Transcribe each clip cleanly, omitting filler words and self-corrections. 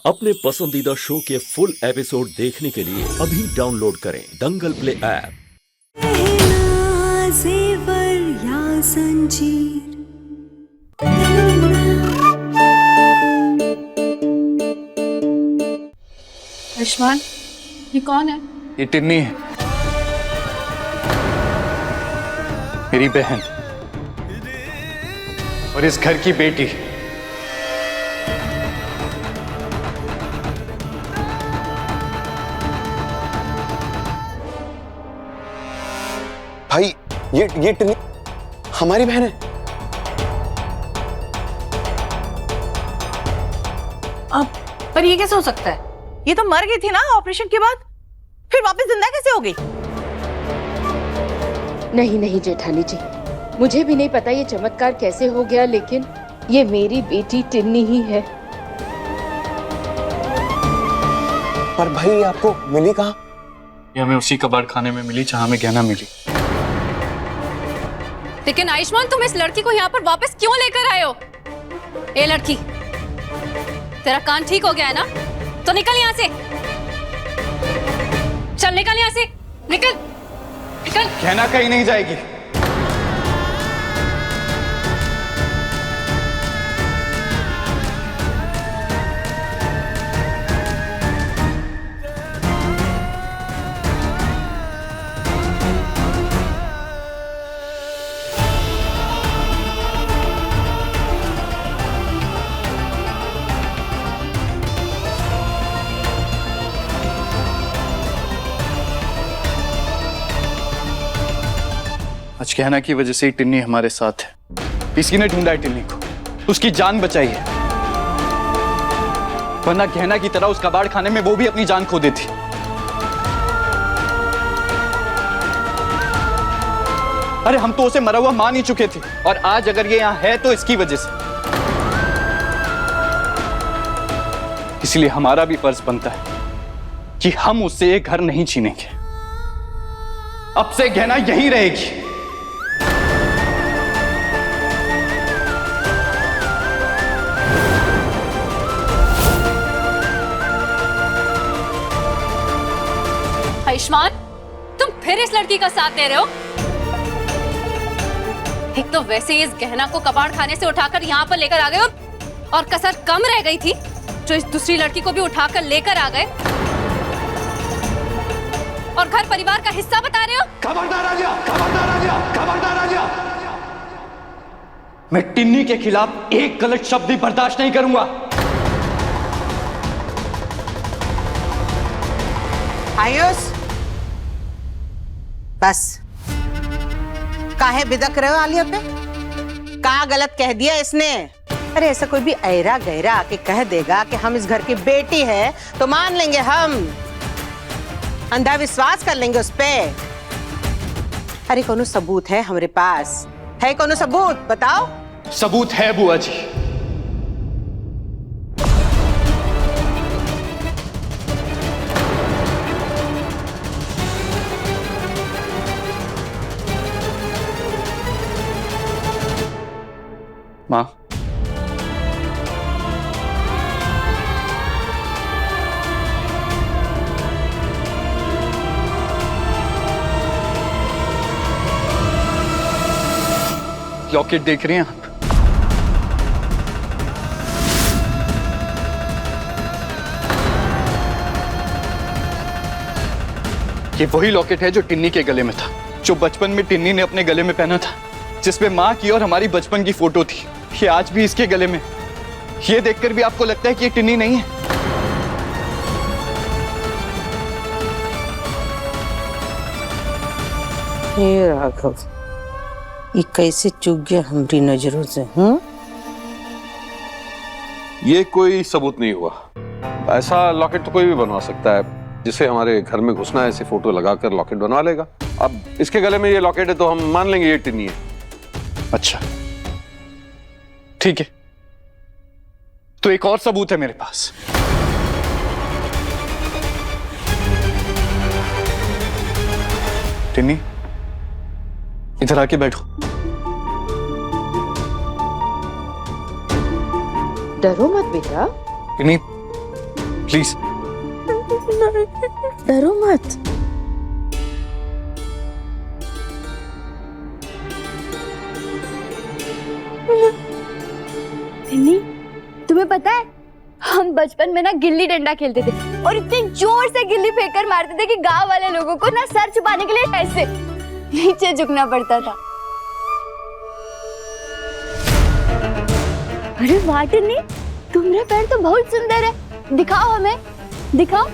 अपने पसंदीदा शो के फुल एपिसोड देखने के लिए अभी डाउनलोड करें दंगल प्ले ऐप। जेवर या संजीर। आयुष्मान, ये कौन है? ये टिन्नी है, मेरी बहन और इस घर की बेटी। भाई ये टिन्नी हमारी बहन है। अब पर ये कैसे हो सकता है? ये तो मर गई थी ना ऑपरेशन के बाद, फिर वापस जिंदा कैसे हो गई? नहीं नहीं जेठानी जी, मुझे भी नहीं पता ये चमत्कार कैसे हो गया, लेकिन ये मेरी बेटी टिन्नी ही है। पर भाई आपको मिली कहाँ? ये हमें उसी कबाड़ खाने में मिली जहां हमें गहना मिली। लेकिन आयुष्मान, तुम इस लड़की को यहाँ पर वापस क्यों लेकर आए हो? ए लड़की, तेरा कान ठीक हो गया है ना? तो निकल यहाँ से, चल निकल यहाँ से, निकल निकल। गहना कहीं नहीं जाएगी। आज गहना की वजह से ही टिन्नी हमारे साथ है। किसी ने ढूंढा है टिन्नी को, उसकी जान बचाई है, वरना गहना की तरह उस कबाड़ खाने में वो भी अपनी जान खो देती। अरे हम तो उसे मरा हुआ मान ही चुके थे, और आज अगर ये यहाँ है तो इसकी वजह से। इसलिए हमारा भी फर्ज बनता है कि हम उससे ये घर नहीं छीनेंगे। अब से गहना यहीं रहेगी। आयुष्मान, तुम फिर इस लड़की का साथ दे रहे हो? एक तो वैसे ही इस गहना को कबाड़ खाने से उठाकर यहाँ पर लेकर आ गए हो, और कसर कम रह गई थी जो इस दूसरी लड़की को भी उठाकर लेकर आ गए, और घर परिवार का हिस्सा बता रहे हो। खबरदार आलिया, खबरदार आलिया, खबरदार आलिया। मैं टिन्नी के खिलाफ एक गलत शब्द भी बर्दाश्त नहीं करूंगा। आयुष, बस काहे बिदक रहे हो आलिया पे? कहाँ गलत कह दिया इसने? अरे ऐसा कोई भी ऐरा गहरा आके कह देगा कि हम इस घर की बेटी है तो मान लेंगे, हम अंधा विश्वास कर लेंगे उस पे। अरे कोनो सबूत है हमारे पास? है कोनो सबूत? बताओ। सबूत है बुआ जी। माँ, लॉकेट देख रही हैं आप? ये वही लॉकेट है जो टिन्नी के गले में था, जो बचपन में टिन्नी ने अपने गले में पहना था, जिसमें माँ की और हमारी बचपन की फोटो थी। ये आज भी इसके गले में। ये देखकर भी आपको लगता है कि ये टिन्नी नहीं है? हे राघव, ये कैसे चूक गया हमारी नजरों से? ये कोई सबूत नहीं हुआ। ऐसा लॉकेट तो कोई भी बनवा सकता है, जिसे हमारे घर में घुसना है ऐसी फोटो लगाकर लॉकेट बनवा लेगा। अब इसके गले में ये लॉकेट है तो हम मान लेंगे ये टिन्नी है। अच्छा ठीक है, तो एक और सबूत है मेरे पास। टिन्नी, इधर आके बैठो। डरो मत बेटा। टिन्नी, प्लीज। डरो मत। टिन्नी, तुम्हें पता है हम बचपन में ना गिल्ली डंडा खेलते थे और इतने जोर से गिल्ली फेंकर मारते थे कि गांव वाले लोगों को ना सर छुपाने के लिए ऐसे नीचे झुकना पड़ता था। अरे वाह टिन्नी, तुम्हारे पैर तो बहुत सुंदर है, दिखाओ हमें, दिखाओ।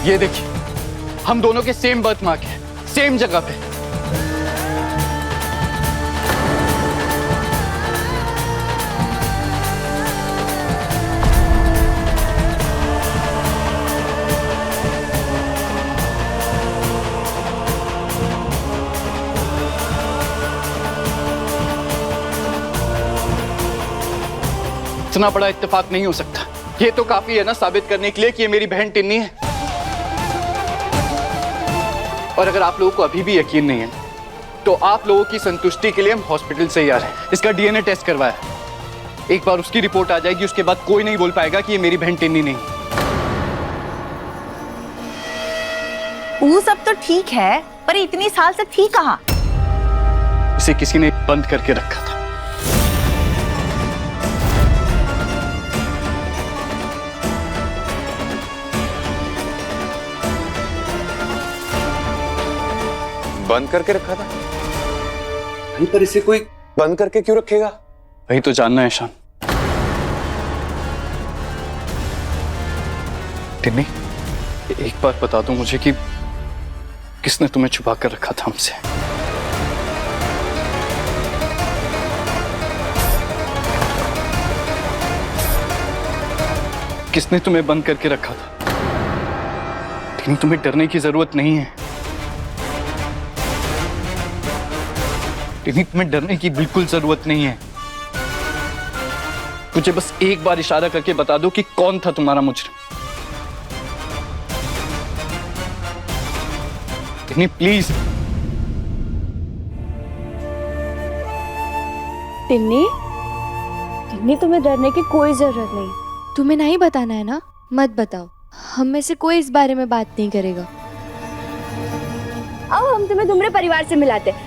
ये देखिए, हम दोनों के सेम बर्थ मार्क है, सेम जगह पे। इतना बड़ा इत्तेफाक नहीं हो सकता। ये तो काफी है ना साबित करने के लिए कि ये मेरी बहन टिन्नी है। और अगर आप लोगों को अभी भी यकीन नहीं है तो आप लोगों की संतुष्टि के लिए हम हॉस्पिटल से ही आ रहे हैं। इसका डीएनए टेस्ट करवाया, एक बार उसकी रिपोर्ट आ जाएगी उसके बाद कोई नहीं बोल पाएगा कि ये मेरी बहन टिन्नी नहीं। वो सब तो ठीक है, पर इतनी साल से थी कहाँ? इसे किसी ने बंद करके रखा था। बंद करके रखा था? नहीं, पर इसे कोई बंद करके क्यों रखेगा? वही तो जानना है शान। टिन्नी, एक बार बता दो मुझे कि किसने तुम्हें छुपा कर रखा था हमसे? किसने तुम्हें बंद करके रखा था? टिन्नी, तुम्हें डरने की जरूरत नहीं है। टिन्नी, तुम्हें डरने की बिल्कुल जरूरत नहीं है। मुझे बस एक बार इशारा करके बता दो कि कौन था तुम्हारा मुजरिम। टिन्नी प्लीज। टिन्नी, टिन्नी तुम्हें डरने की कोई जरूरत नहीं। तुम्हें नहीं बताना है ना, मत बताओ। हम में से कोई इस बारे में बात नहीं करेगा। आओ हम तुम्हें तुम्हारे परिवार से मिलाते।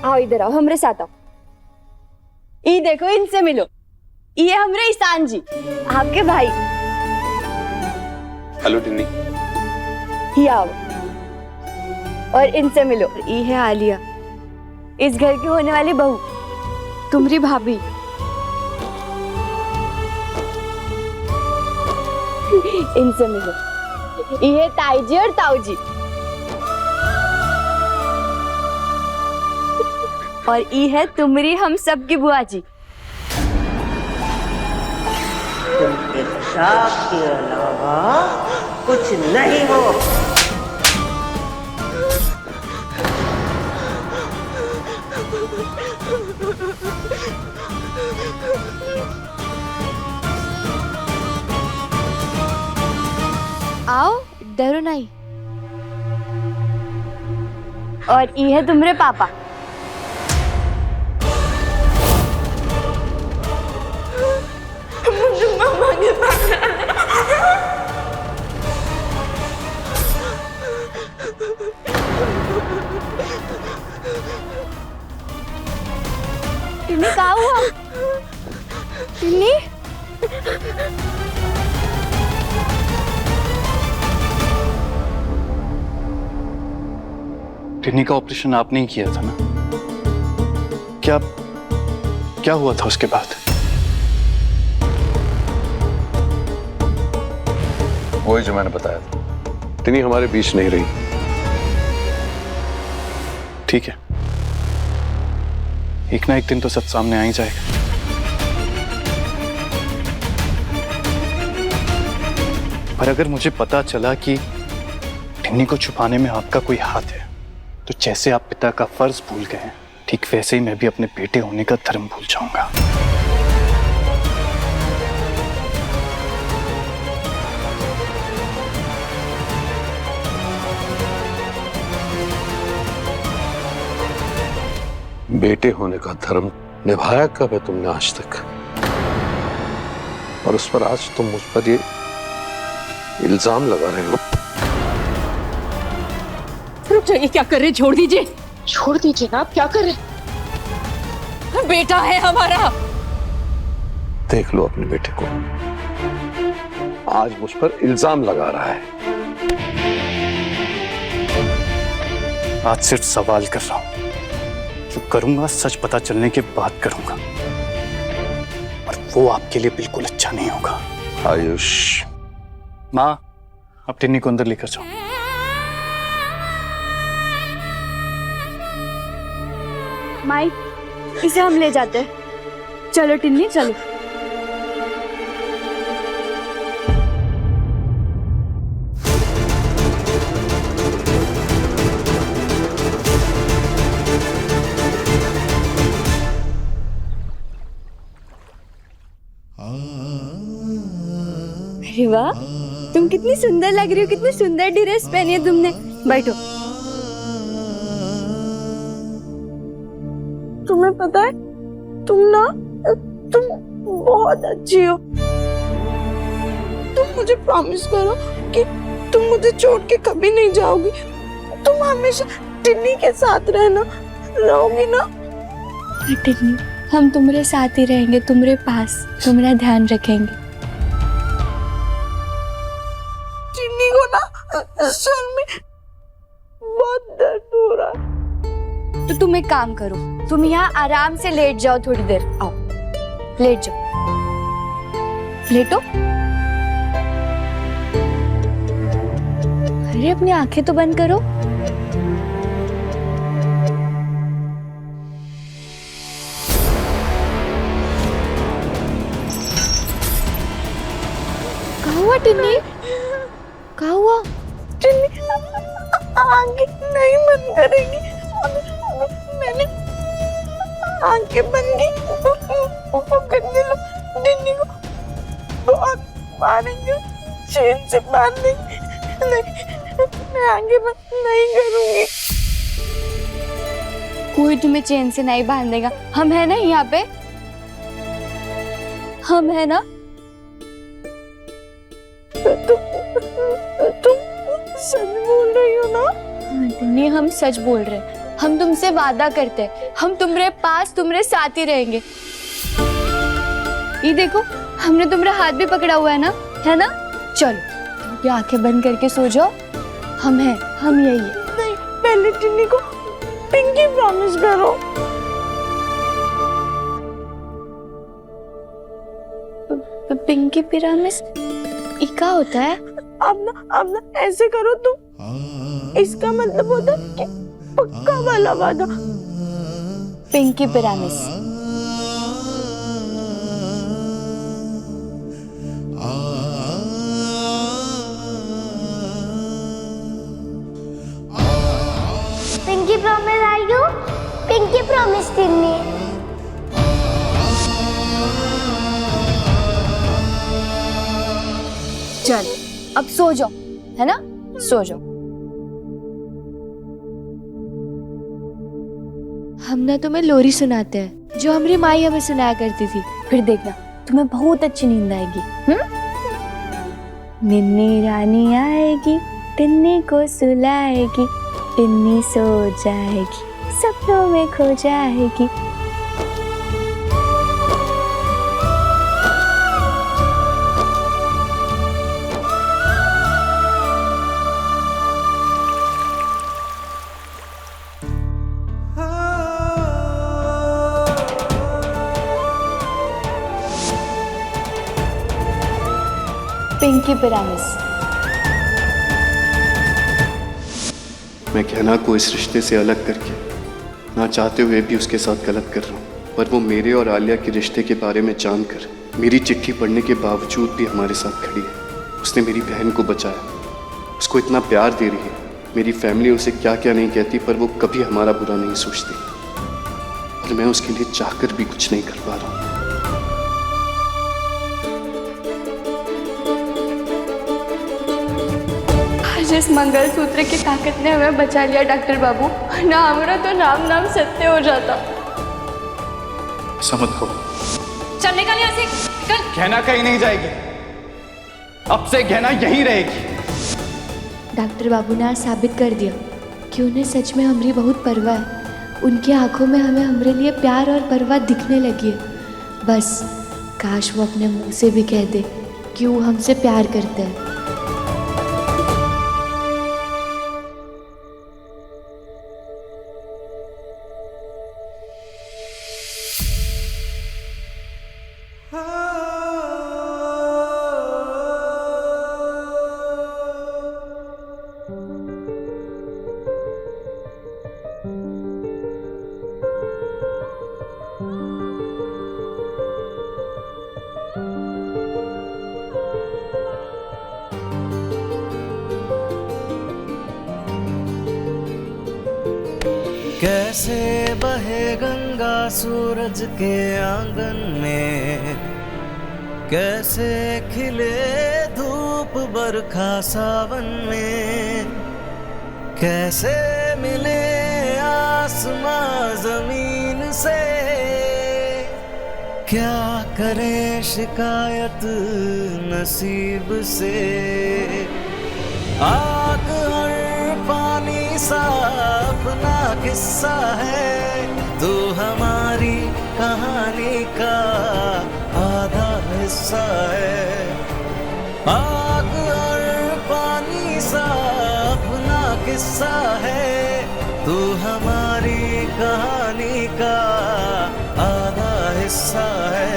आओ इधर आओ, हमरे साथ आओ। ये देखो, इनसे मिलो। ये हमरे ईशान जी, आपके भाई। हेलो टिन्नी। ये आओ और इनसे मिलो। ये है आलिया, इस घर की होने वाली बहू, तुम्हारी भाभी। इनसे मिलो। ये है ताई जी और ताऊ जी। और ये है तुम्हारी हम सब की बुआ जी। तुमके शाप के अलावा कुछ नहीं हो। आओ, डरो नहीं। और ये है तुम्हारे पापा। टिन्नी, क्या हुआ? टिन्नी, टिन्नी का ऑपरेशन आपने ही किया था ना? क्या क्या हुआ था उसके बाद? वही जो मैंने बताया था, टिन्नी हमारे बीच नहीं रही। ठीक है, एक ना एक दिन तो सब सामने आ ही जाएगा। पर अगर मुझे पता चला कि टिन्नी को छुपाने में आपका कोई हाथ है, तो जैसे आप पिता का फर्ज भूल गए हैं, ठीक वैसे ही मैं भी अपने बेटे होने का धर्म भूल जाऊंगा। बेटे होने का धर्म निभाया कब है तुमने आज तक? और उस पर आज तुम मुझ पर ये इल्जाम लगा रहे हो। रुक जाइए, क्या कर रहे? छोड़ दीजिए। छोड़ दीजिए ना, आप क्या कर रहे हैं? बेटा है हमारा। देख लो अपने बेटे को, आज मुझ पर इल्जाम लगा रहा है। आज सिर्फ सवाल कर रहा हूं, जो करूंगा सच पता चलने के बाद करूंगा, और वो आपके लिए बिल्कुल अच्छा नहीं होगा। आयुष, माँ, आप टिन्नी को अंदर लेकर जाओ। माई, इसे हम ले जाते हैं। चलो टिन्नी, चलो। अरे वाह, तुम कितनी सुंदर लग रही हो, कितनी सुंदर ड्रेस पहनी है तुमने। बैठो। तुम्हें पता है, तुम बहुत अच्छी हो। तुम मुझे प्रॉमिस करो कि तुम मुझे छोड़ के कभी नहीं जाओगी। तुम हमेशा टिन्नी के साथ रहोगी ना? टिन्नी, हम तुम्हारे साथ ही रहेंगे, तुम्हारे पास, तुम्हारा ध्यान रखेंगे। टिन्नी को ना सर में बहुत दर्द हो रहा है। तो तुम एक काम करो, तुम यहाँ आराम से लेट जाओ थोड़ी देर। आओ, लेट जाओ। लेटो। अरे अपनी आंखें तो बंद करो। कहाँ हुआ टिन्नी? कहाँ हुआ? टिन्नी आंखें नहीं बंद करेगी। मैंने आंखें बंद की, पकड़ने लो। टिन्नी को बहुत मारेंगे, चेन से बांधेंगे। नहीं, मैं आंखें बंद नहीं करूंगी। कोई तुम्हें चेन से नहीं बांधेगा। हम है ना यहाँ पे, हम है ना। तुम सच बोल रही हो ना? नहीं, हम सच बोल रहे हैं। हम तुमसे वादा करते हैं, हम तुम्हारे पास, तुम्हारे साथ ही रहेंगे। ये देखो, हमने तुम्हारा हाथ भी पकड़ा हुआ है ना? चलो, तुम आंखें बंद करके सो जाओ। हम हैं, हम यही है। नहीं, पहले टिन्नी को पिंकी प्रॉमिस करो। पिंकी प्रॉमिस ये क्या होता है? अब ना ऐसे करो तुम। इसका मतलब होता है कि पक्का वाला वादा। Pinky promise. पिंकी प्रॉमिस आयु, पिंकी प्रॉमिस टिन्नी। चल, अब सो जाओ, है ना? सो जाओ। हम ना तुम्हें लोरी सुनाते हैं, जो हमारी माई हमें सुनाया करती थी। फिर देखना, तुम्हें बहुत अच्छी नींद आएगी। निन्नी रानी आएगी, टिन्नी को सुलाएगी, टिन्नी सो जाएगी, सपनों में खो जाएगी। Pinky promise. मैं कहना को इस रिश्ते से अलग करके ना चाहते हुए भी उसके साथ गलत कर रहा हूँ, पर वो मेरे और आलिया के रिश्ते के बारे में जानकर मेरी चिट्ठी पढ़ने के बावजूद भी हमारे साथ खड़ी है। उसने मेरी बहन को बचाया, उसको इतना प्यार दे रही है। मेरी फैमिली उसे क्या क्या नहीं कहती, पर वो कभी हमारा बुरा नहीं सोचती, और मैं उसके लिए चाहकर भी कुछ नहीं कर पा रहा हूँ। जिस मंगलसूत्र की ताकत ने हमें बचा लिया डॉक्टर बाबू, ना हमारा तो नाम सत्य हो जाता। ऐसा मत कहो। चल निकल यहाँ से, निकल। गहना कहीं नहीं जाएगी, अब से गहना यहीं रहेगी। डॉक्टर बाबू ने आज साबित कर दिया कि उन्हें सच में हमरी बहुत परवाह है। उनकी आंखों में हमें हमरे लिए प्यार और परवाह दिखने लगी है। बस काश वो अपने मुंह से भी कह दे कि वो हमसे प्यार करते हैं। कैसे बहे गंगा सूरज के आंगन में, कैसे खिले धूप बरखा सावन में, कैसे मिले आसमां जमीन से, क्या करे शिकायत नसीब से। आग और पानी सा अपना किस्सा है, तू हमारी कहानी का आधा हिस्सा है। आग और पानी सा अपना किस्सा है, तू हमारी कहानी का आधा हिस्सा है।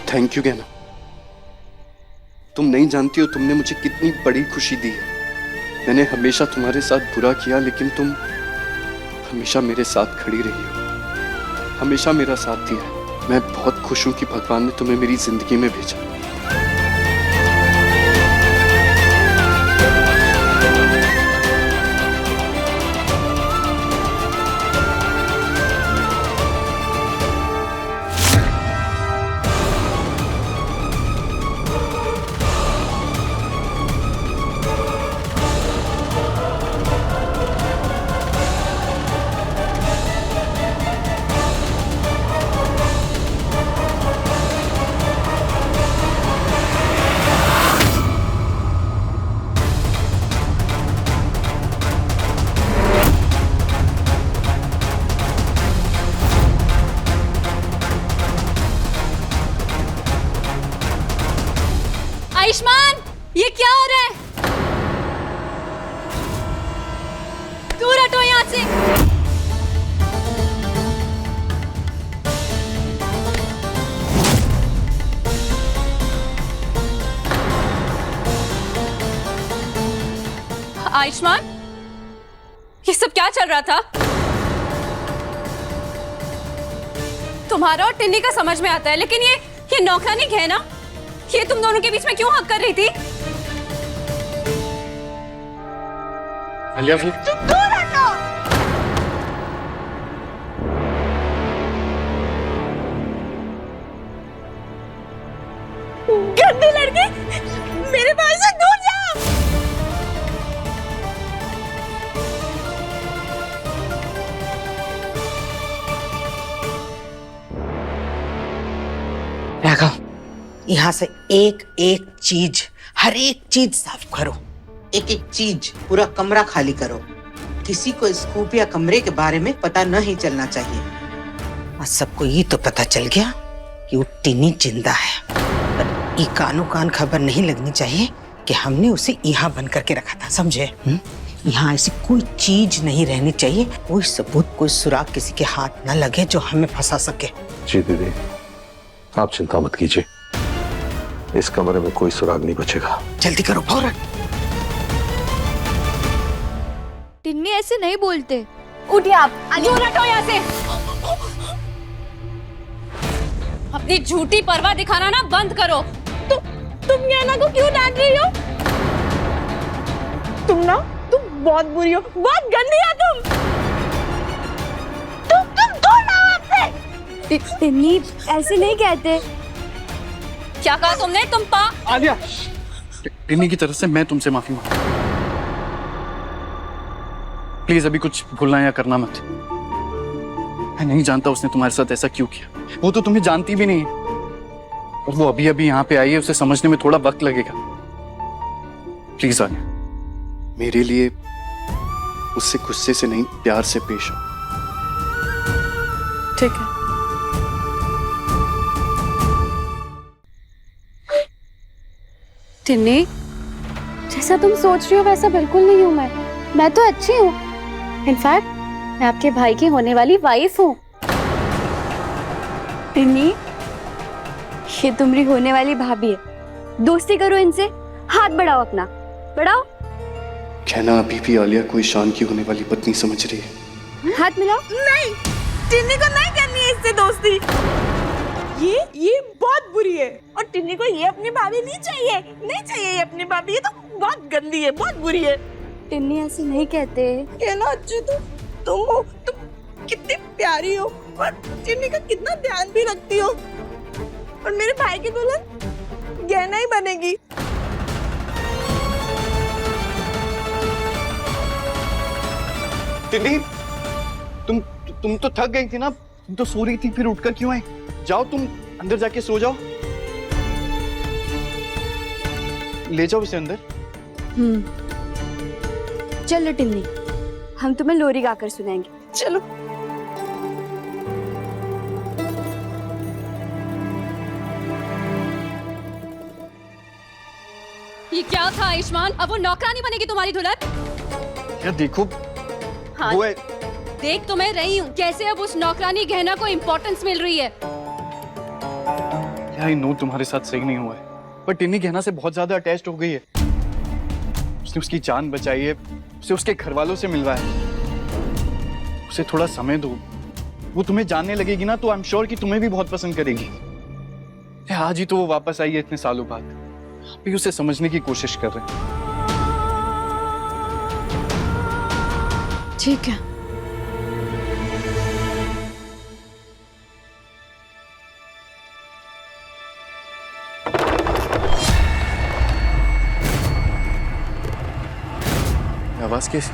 थैंक यू गहना। तुम नहीं जानती हो तुमने मुझे कितनी बड़ी खुशी दी है। मैंने हमेशा तुम्हारे साथ बुरा किया, लेकिन तुम हमेशा मेरे साथ खड़ी रही हो, हमेशा मेरा साथ दिया है। मैं बहुत खुश हूं कि भगवान ने तुम्हें मेरी जिंदगी में भेजा। आयुष्मान, ये क्या हो रहा है? दूर हटो यहाँ से। आयुष्मान, ये सब क्या चल रहा था? तुम्हारा और टिन्नी का समझ में आता है, लेकिन ये नौकरानी गहना, ये तुम दोनों के बीच में क्यों हक कर रही थी? आलिया, दूर हटो। गंदी लड़की, मेरे भाई से दूर जाओ। राघव, यहाँ से एक एक चीज, हर एक चीज साफ करो। एक एक चीज, पूरा कमरा खाली करो। किसी को इस खुफिया कमरे के बारे में पता नहीं चलना चाहिए। और सबको ये तो पता चल गया कि वो टिन्नी जिंदा है, पर ये कानो कान खबर नहीं लगनी चाहिए कि हमने उसे यहाँ बंद करके रखा था, समझे? यहाँ ऐसी कोई चीज नहीं रहनी चाहिए, कोई सबूत, कोई सुराग किसी के हाथ न लगे जो हमें फंसा सके। जी दीदी, आप चिंता मत कीजिए, इस कमरे में कोई सुराग नहीं बचेगा। जल्दी करो फौरन। टिन्नी ऐसे नहीं बोलते। उठिए आप। क्यों हटो यहाँ से? अपनी झूठी परवाह दिखाना ना बंद करो। तुम गहना को क्यों डांट रही हो? तुम बहुत बुरी हो, बहुत गंदी हो तुम दूर ना आपसे। टिन्नी ऐसे नहीं कहते। क्या कहा तुमने? तुम आलिया, टिन्नी की तरफ से मैं तुमसे माफी मांगता हूं। प्लीज अभी कुछ भूलना या करना मत। मैं नहीं जानता उसने तुम्हारे साथ ऐसा क्यों किया। वो तो तुम्हें जानती भी नहीं है और वो अभी अभी यहाँ पे आई है, उसे समझने में थोड़ा वक्त लगेगा। प्लीज आलिया, मेरे लिए उससे गुस्से से नहीं प्यार से पेश आओ। ठीक है। टिन्नी, जैसा तुम सोच रही हो वैसा बिल्कुल नहीं हूँ मैं तो अच्छी हूँ। इनफैक्ट मैं आपके भाई की होने वाली वाइफ हूँ। टिन्नी, ये तुम्हारी होने वाली भाभी है। दोस्ती करो इनसे, हाथ बढ़ाओ अपना, बढ़ाओ। कहना अभी भी आलिया को ईशान की होने वाली पत्नी समझ रही है। हाथ मिलाओ। नहीं, टिन्नी को नहीं करनी है इससे दोस्ती। ये बहुत बुरी है और टिन्नी को ये अपनी भाभी नहीं चाहिए ये अपनी भाभी। ये तो बहुत गंदी है, बहुत बुरी है। टिन्नी ऐसे नहीं कहते। कहना अच्छी तुम हो, तुम कितनी प्यारी हो और टिन्नी का कितना ध्यान भी रखती हो और मेरे भाई की दुल्हन गहना ही बनेगी। टिन्नी, तुम तो थक गई थी ना, तुम तो सो रही थी, फिर उठकर क्यों आई? जाओ तुम अंदर जाके सो जाओ। ले जाओ इसे अंदर। चलो टिन्नी, हम तुम्हें लोरी गाकर सुनाएंगे। चलो। ये क्या था आयुष्मान? अब वो नौकरानी बनेगी तुम्हारी दुल्हन? यार देखो, हाँ, वो है। देख तो मैं रही हूँ कैसे अब उस नौकरानी गहना को इम्पोर्टेंस मिल रही है। आई नो तुम्हारे साथ सही नहीं हुआ है, पर टिन्नी गहना से बहुत ज्यादा अटैच्ड हो गई है। उसने उसकी जान बचाई है, उसे उसके घर वालों से मिलवाया है। उसे थोड़ा समय दो, वो तुम्हें जानने लगेगी ना तो आई एम श्योर कि तुम्हें भी बहुत पसंद करेगी। आज ही तो वो वापस आई है इतने सालों बाद, आप भी उसे समझने की कोशिश कर रहे हैं। ठीक है। आवाज कैसी?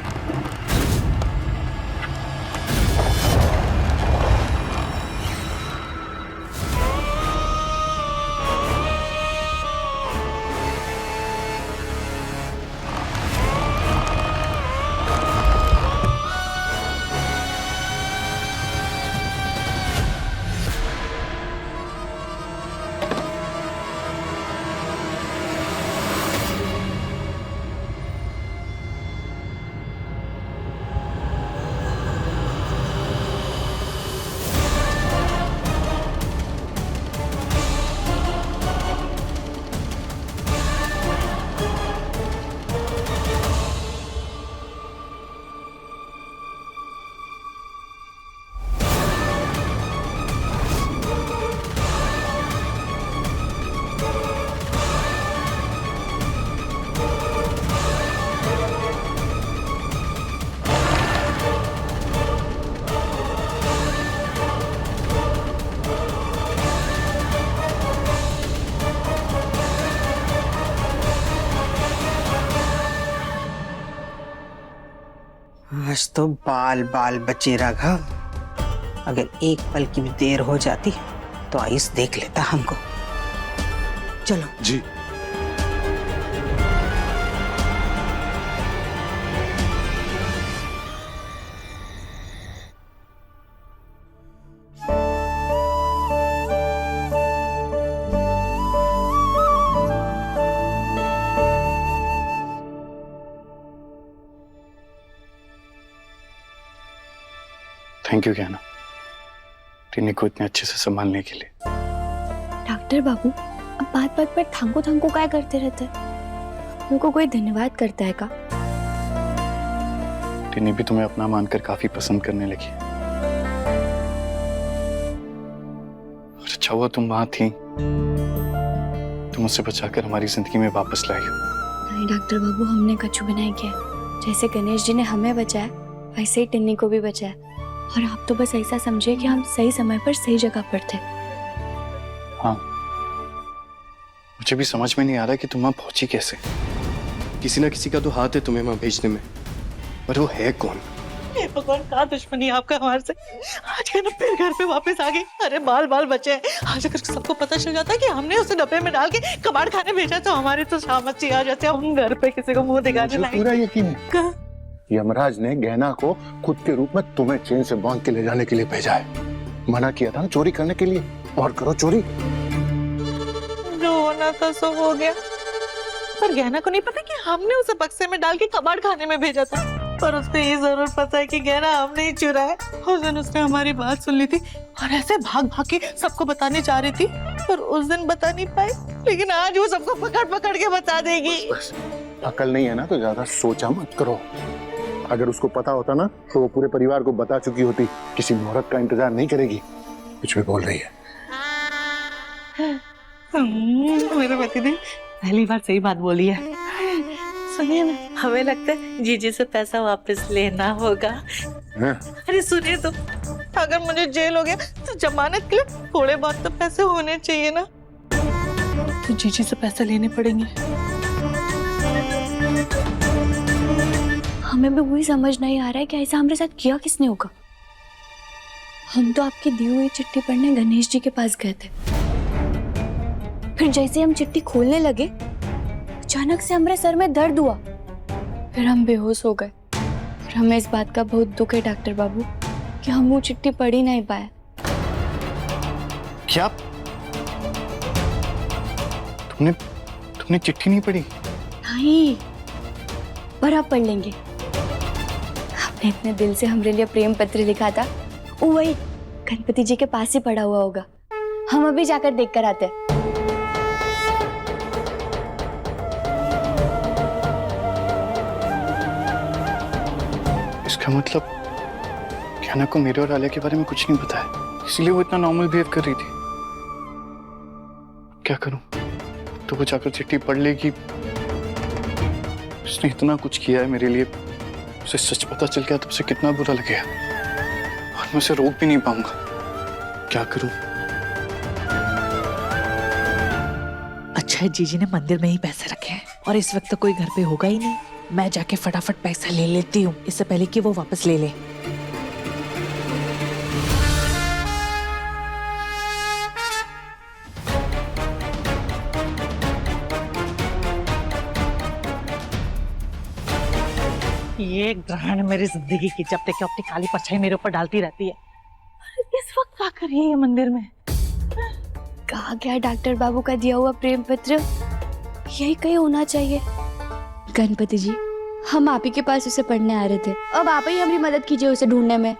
आज तो बाल बाल बचे राघव। अगर एक पल की भी देर हो जाती तो आयुष देख लेता हमको। चलो जी। थैंक यू कहना, टिन्नी को इतने अच्छे से संभालने के लिए। डॉक्टर बाबू, अब बात बात पर थांको थांको क्या करते रहते हैं? उनको कोई धन्यवाद करता है का? टिन्नी भी तुम्हें अपना मानकर काफी पसंद करने लगी। और अच्छा हुआ तुम वहां थी, तुम उससे बचाकर हमारी जिंदगी में वापस लाई हो। नहीं डॉक्टर बाबू, हमने कछु भी नहीं किया। जैसे गणेश जी ने हमें बचाया वैसे ही टिन्नी को भी बचाया। और आप तो बस ऐसा समझिए कि हम सही समय पर सही जगह पर थे। हाँ, मुझे भी समझ में नहीं आ रहा कि तुम वहां पहुंची कैसे। किसी ना किसी का तो हाथ है तुम्हें वहां भेजने में, पर वो है कौन? हे भगवान, का दुश्मनी आपका हमारे से। आज है ना फिर घर पे वापस आ गई। अरे बाल बाल बचे हैं। आज अगर सबको पता चल जाता कि हमने उसे डब्बे में डाल के कबाड़ खाने भेजा तो हमारी तो शामत आ जाते। हम घर पे किसी को मुंह दिखाने लायक। पूरा यकीन है यमराज ने गहना को खुद के रूप में तुम्हें चेन से बांध के ले जाने के लिए भेजा है। मना किया था ना चोरी करने के लिए, और करो चोरी। जो होना था सो हो गया। पर गहना को नहीं पता कि हमने उसे बक्से में डाल के कबाड़ खाने में भेजा था। पर उसको ये जरूर पता है कि गहना हमने ही चुरा है। उस दिन उसने हमारी बात सुन ली थी और ऐसे भाग भाग के सबको बताने जा रही थी, पर उस दिन बता नहीं पाई। लेकिन आज वो सबको पकड़ पकड़ के बता देगी। अकल नहीं है ना तो ज्यादा सोचा मत करो। अगर उसको पता होता ना तो वो पूरे परिवार को बता चुकी होती। किसी मुहूर्त का इंतजार नहीं करेगी। कुछ भी बोल रही है। मेरे पति ने पहली बार सही बात बोली है। सुनिए ना, हमें लगता है जीजी से पैसा वापस लेना होगा। अरे सुनिए तो, अगर मुझे जेल हो गया तो जमानत के लिए थोड़े बहुत तो पैसे होने चाहिए ना। तो जीजी से पैसे लेने पड़ेंगे। हमें भी वही समझ नहीं आ रहा है कि ऐसा हमारे साथ किया किसने होगा। हम तो आपकी दी हुई चिट्ठी पढ़ने गणेश जी के पास गए थे। फिर जैसे हम चिट्ठी खोलने लगे अचानक से हमारे सर में दर्द हुआ। फिर हम बेहोश हो गए। और हमें इस बात का बहुत दुख है डॉक्टर बाबू कि हम वो चिट्ठी पढ़ ही नहीं पाए। क्या तुमने चिट्ठी नहीं पढ़ी? नहीं, पर आप पढ़ लेंगे। आपने इतने दिल से हमारे लिए प्रेम पत्र लिखा था, वो वही गणपति जी के पास ही पड़ा हुआ होगा। हम अभी जाकर देख कर आते हैं। इसका मतलब गहना को मेरे और आलिया के बारे में कुछ नहीं पता है, इसलिए वो इतना नॉर्मल बिहेव कर रही थी। क्या करूं? तो वो जाकर चिट्ठी पढ़ लेगी। उसने इतना कुछ किया है मेरे लिए, उसे सच पता चल गया तो उसे कितना बुरा लगेगा। और मैं उसे रोक भी नहीं पाऊंगा। क्या करूं? अच्छा है जीजी ने मंदिर में ही पैसे रखे हैं और इस वक्त तो कोई घर पे होगा ही नहीं। मैं जाके फटाफट पैसा ले लेती हूँ इससे पहले कि वो वापस ले ले। ये ग्रहण मेरी जिंदगी की चपटे के अपनी काली परछाई मेरे ऊपर डालती रहती है। इस वक्त क्या कर रही है मंदिर में? कहा गया डॉक्टर बाबू का दिया हुआ प्रेम पत्र यही कहीं होना चाहिए। गणपति जी, हम आप ही के पास उसे पढ़ने आ रहे थे। अब आप ही हमारी मदद कीजिए उसे ढूंढने में।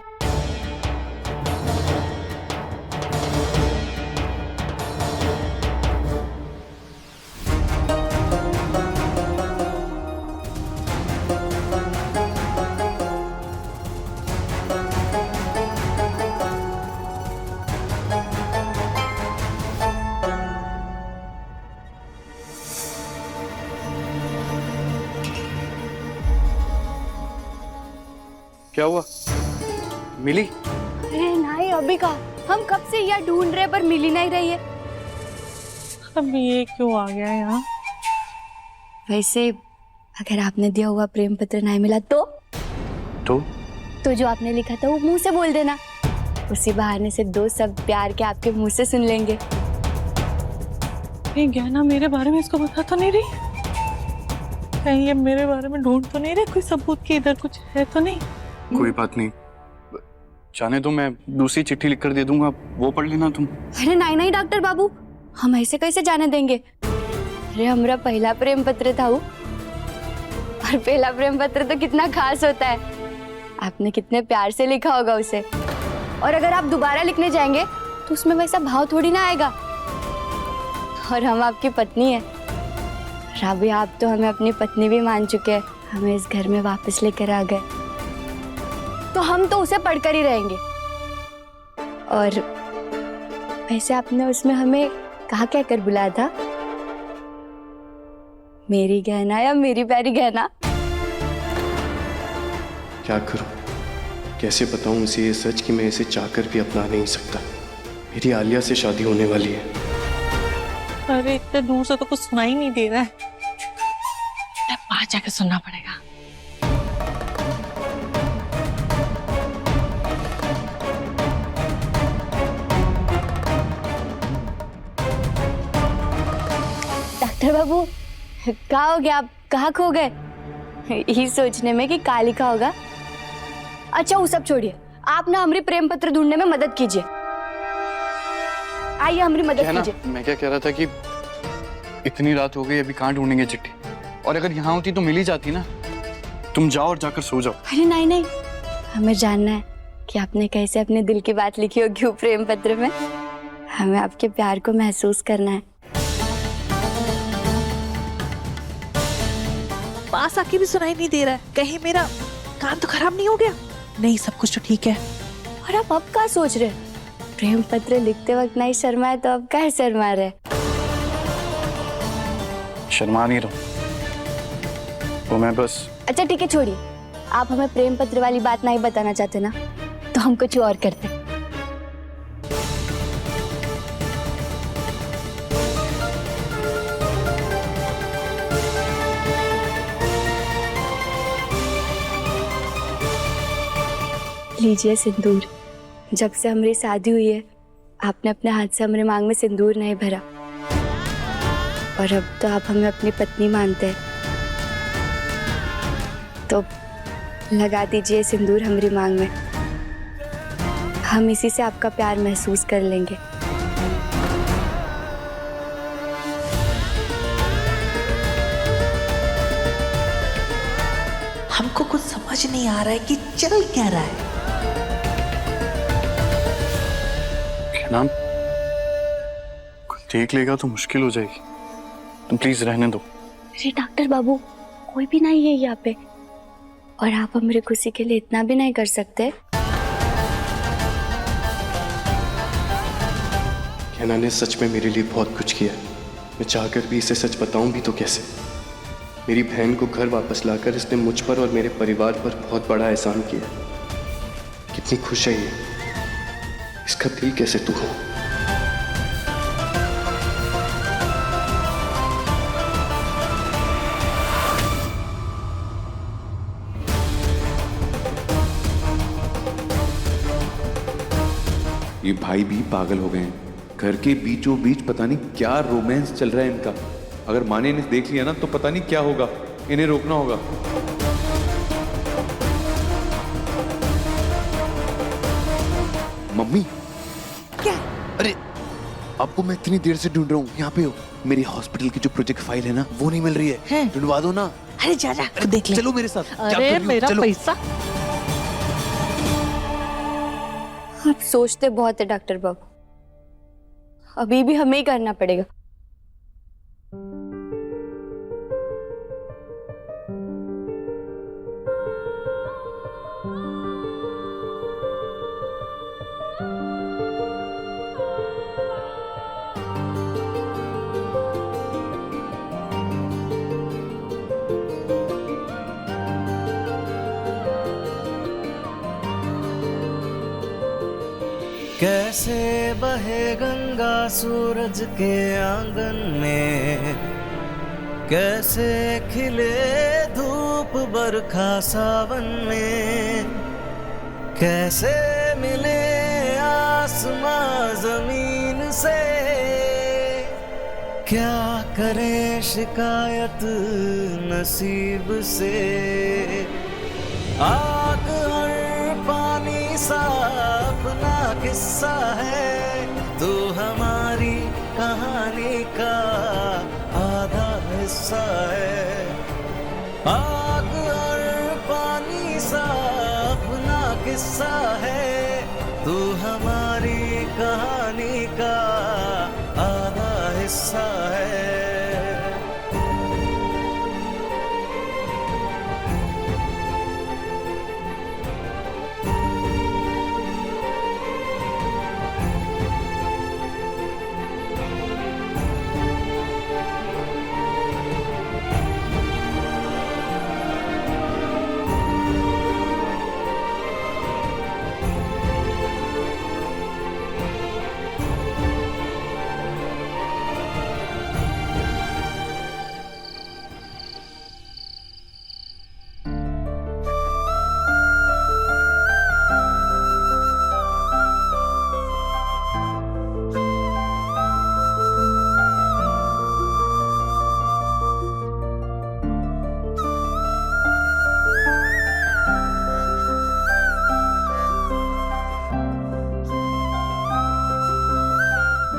क्या हुआ? मिली? अरे नहीं, अभी का हम कब से यहाँ ढूंढ रहे पर मिल ही नहीं रही है। अब ये क्यों आ गया यहाँ? वैसे अगर आपने दिया हुआ प्रेम पत्र नहीं मिला तो जो आपने लिखा था वो मुंह से बोल देना। उसी बहाने से दो सब प्यार के आपके मुंह से सुन लेंगे। ये गहना मेरे बारे में इसको बता तो नहीं रही? कहीं ये मेरे बारे में ढूंढ तो नहीं रहे? कोई सबूत की इधर कुछ है तो नहीं? कोई बात नहीं, जाने दो, मैं दूसरी चिट्ठी लिखकर दे दूंगा, वो पढ़ लेना तुम। अरे नहीं नहीं डॉक्टर बाबू, हम ऐसे कैसे जाने देंगे? अरे हमारा पहला प्रेम पत्र था वो, और पहला प्रेम पत्र तो कितना खास होता है। आपने कितने प्यार से लिखा होगा उसे, और अगर आप दोबारा लिखने जाएंगे तो उसमें वैसा भाव थोड़ी ना आएगा। और हम आपकी पत्नी है, और अभी आप तो हमें अपनी पत्नी भी मान चुके हैं। हमें इस घर में वापस लेकर आ गए। तो हम तो उसे पढ़कर ही रहेंगे। और वैसे आपने उसमें हमें कहा क्या कर बुलाया था? मेरी गहना या मेरी प्यारी गहना? क्या करूं, कैसे बताऊं उसे ये सच कि मैं इसे चाहकर भी अपना नहीं सकता। मेरी आलिया से शादी होने वाली है। अरे इतने दूर से तो कुछ सुनाई नहीं दे रहा है, बाहर जाके सुनना पड़ेगा। डॉक्टर बाबू, कहाँ हो गया आप? कहाँ खो गए? यही सोचने में कि कहाँ लिखा होगा। अच्छा वो सब छोड़िए, आप ना हमारी प्रेम पत्र ढूंढने में मदद कीजिए। आइए हमारी मदद कीजिए। मैं क्या कह रहा था कि इतनी रात हो गई, अभी कहाँ ढूंढेंगे चिट्ठी? और अगर यहाँ होती तो मिल ही जाती ना। तुम जाओ और जाकर सो जाओ। अरे नहीं नहीं, हमें जानना है कि आपने कैसे अपने दिल की बात लिखी होगी वो प्रेम पत्र में। हमें आपके प्यार को महसूस करना है। पास आके भी सुनाई नहीं दे रहा है, कहीं मेरा कान तो खराब नहीं हो गया? नहीं, सब कुछ तो ठीक है। और आप अब क्या सोच रहे? प्रेम पत्र लिखते वक्त नहीं शर्माए तो अब क्या शर्मा रहे? शर्मा नहीं रहो, वो मैं बस। अच्छा ठीक है, छोड़िए। आप हमें प्रेम पत्र वाली बात नहीं बताना चाहते ना, तो हम कुछ और करते हैं। लीजिए सिंदूर। जब से हमारी शादी हुई है आपने अपने हाथ से हमारे मांग में सिंदूर नहीं भरा, और अब तो आप हमें अपनी पत्नी मानते हैं, तो लगा दीजिए सिंदूर हमारी मांग में। हम इसी से आपका प्यार महसूस कर लेंगे। हमको कुछ समझ नहीं आ रहा है कि चल क्या रहा है। नाम देख लेगा तो मुश्किल हो जाएगी, तुम प्लीज रहने दो। अरे डॉक्टर बाबू, कोई भी नहीं है यहाँ पे, और आप हमारी खुशी के लिए इतना भी नहीं कर सकते? कहना ने सच में मेरे लिए बहुत कुछ किया। मैं चाहकर भी इसे सच बताऊं भी तो कैसे? मेरी बहन को घर वापस लाकर इसने मुझ पर और मेरे परिवार पर बहुत बड़ा एहसान किया। कितनी खुश है ये, इसका दिल कैसे तू हो? ये भाई भी पागल हो गए हैं। घर के बीचों बीच पता नहीं क्या रोमांस चल रहा है इनका। अगर माँ ने इन्हें देख लिया ना तो पता नहीं क्या होगा। इन्हें रोकना होगा। मम्मी, क्या? अरे आपको मैं इतनी देर से ढूंढ रहा हूँ, यहाँ पे हो। मेरी हॉस्पिटल की जो प्रोजेक्ट फाइल है ना, वो नहीं मिल रही है। ढूंढवा दो ना। अरे जा जा, देख ले। चलो मेरे साथ। अरे मेरा पैसा। आप सोचते बहुत है डॉक्टर बाबू, अभी भी हमें ही करना पड़ेगा। कैसे बहे गंगा सूरज के आंगन में, कैसे खिले धूप बरखा सावन में, कैसे मिले आसमां जमीन से, क्या करें शिकायत नसीब से। आग और पानी सा अपना किस्सा है, तू हमारी कहानी का आधा हिस्सा है। आग और पानी सा अपना किस्सा है, तू हमारी कहानी का आधा हिस्सा है।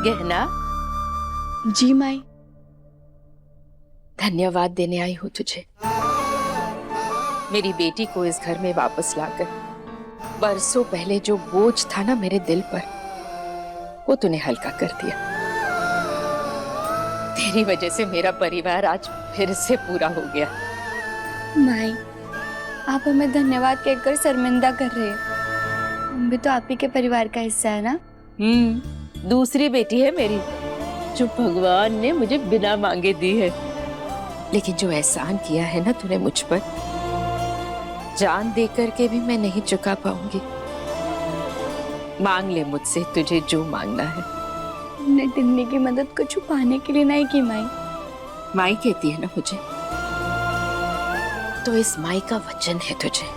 गहना। जी माई। धन्यवाद देने आई हूँ तुझे। मेरी बेटी को इस घर में वापस लाकर बरसों पहले जो बोझ था ना मेरे दिल पर, वो तूने हल्का कर दिया। तेरी वजह से मेरा परिवार आज फिर से पूरा हो गया। माई, आप हमें धन्यवाद कहकर शर्मिंदा कर रहे हैं। हम भी तो आप ही के परिवार का हिस्सा है ना। दूसरी बेटी है मेरी, जो भगवान ने मुझे बिना मांगे दी है। लेकिन जो एहसान किया है ना तूने मुझ पर, जान देकर के भी मैं नहीं चुका पाऊंगी। मांग ले मुझसे तुझे जो मांगना है। हमने टिन्नी की मदद को छुपाने के लिए नहीं की माई। माई कहती है ना मुझे, तो इस माई का वचन है तुझे।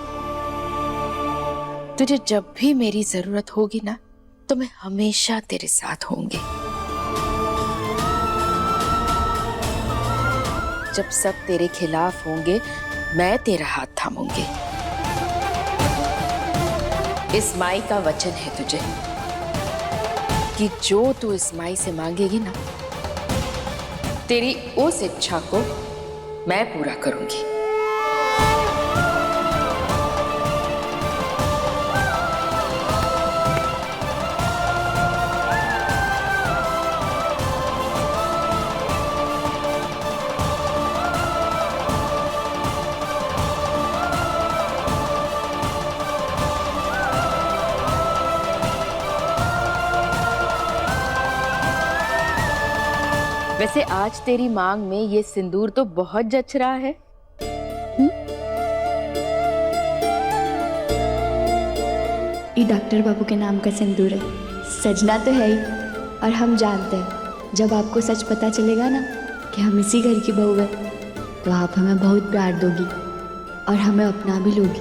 तुझे जब भी मेरी जरूरत होगी ना, तो मैं हमेशा तेरे साथ होंगी। जब सब तेरे खिलाफ होंगे, मैं तेरा हाथ थामूंगी। इस माई का वचन है तुझे कि जो तू इस माई से मांगेगी ना, तेरी उस इच्छा को मैं पूरा करूंगी। वैसे आज तेरी मांग में ये सिंदूर तो बहुत जच रहा है। ये डॉक्टर बाबू के नाम का सिंदूर है। सजना तो है ही, और हम जानते हैं जब आपको सच पता चलेगा ना कि हम इसी घर की बहू है, तो आप हमें बहुत प्यार दोगी और हमें अपना भी लोगी।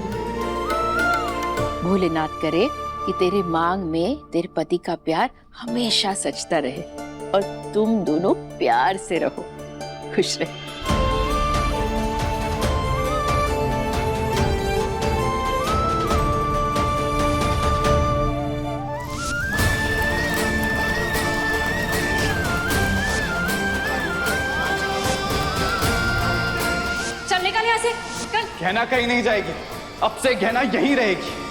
भोलेनाथ करे कि तेरे मांग में तेरे पति का प्यार हमेशा सचता रहे और तुम दोनों प्यार से रहो, खुश रहे। चल निकल यहाँ से, चल। गहना कहीं नहीं जाएगी, अब से गहना यहीं रहेगी।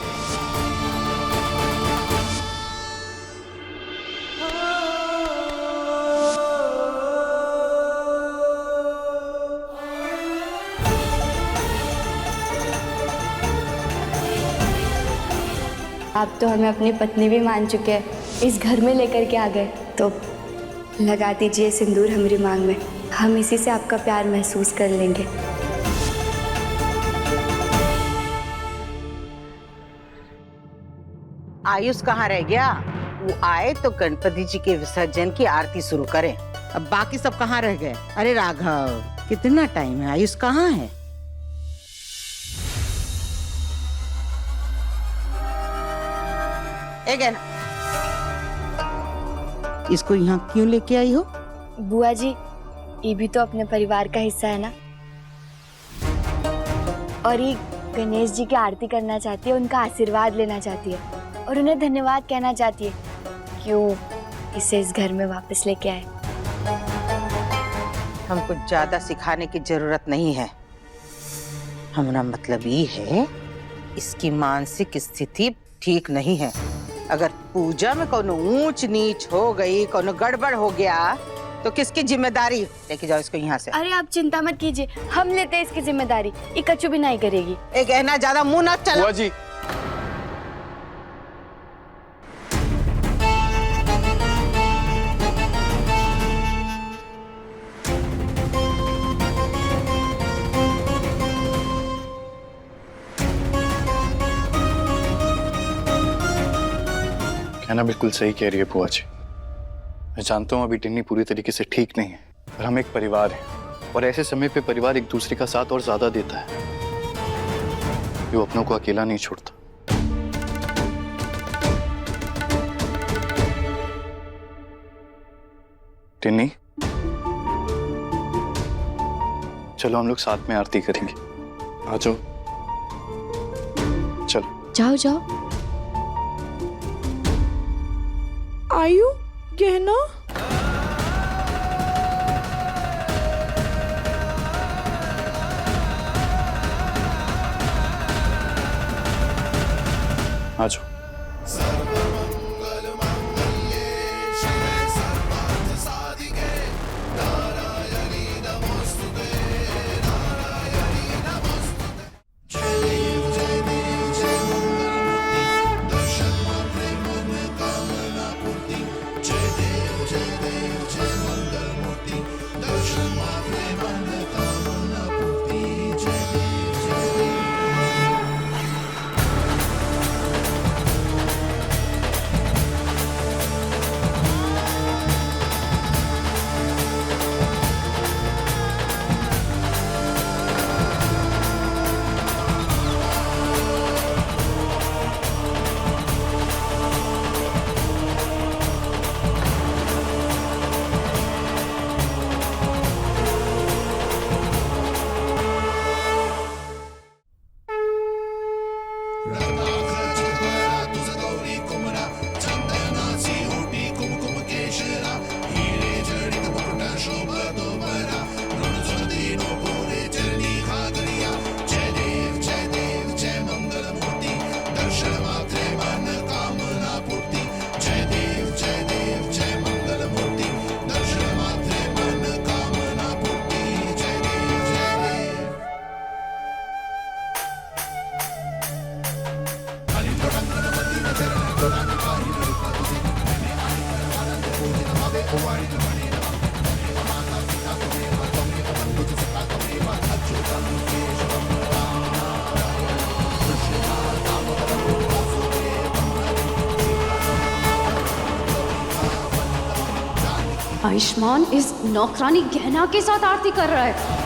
आप तो हमें अपनी पत्नी भी मान चुके हैं, इस घर में लेकर के आ गए, तो लगा दीजिए सिंदूर हमारी मांग में। हम इसी से आपका प्यार महसूस कर लेंगे। आयुष कहाँ रह गया? वो आए तो गणपति जी के विसर्जन की आरती शुरू करें। अब बाकी सब कहाँ रह गए? अरे राघव, कितना टाइम है, आयुष कहाँ है? इसको यहाँ क्यों लेके आई हो? बुआ जी, ये भी तो अपने परिवार का हिस्सा है ना, और ये गणेश जी की आरती करना चाहती है, उनका आशीर्वाद लेना चाहती है और उन्हें धन्यवाद कहना चाहती है क्यों इसे इस घर में वापस लेके आए। हमको ज्यादा सिखाने की जरूरत नहीं है। हमारा मतलब ये है, इसकी मानसिक स्थिति ठीक नहीं है। अगर पूजा में कोनो ऊंच नीच हो गई, कोनो गड़बड़ हो गया, तो किसकी जिम्मेदारी? लेके जाओ इसको यहाँ से। अरे आप चिंता मत कीजिए, हम लेते हैं इसकी जिम्मेदारी। ये कच्चू भी नहीं करेगी। एक गहना ज्यादा मुंह न चला। बुआ जी, कहना बिल्कुल सही कह रही है बुआ जी। मैं जानता हूँ अभी टिन्नी पूरी तरीके से ठीक नहीं है, पर हम एक परिवार हैं और ऐसे समय पे परिवार एक दूसरे का साथ और ज्यादा देता है। वो अपनों को अकेला नहीं छोड़ता। टिन्नी, चलो हम लोग साथ में आरती करेंगे। आ जाओ, चलो। जाओ जाओ। आयु, गहना आ जाओ। आयुष्मान इस नौकरानी गहना के साथ आरती कर रहा है।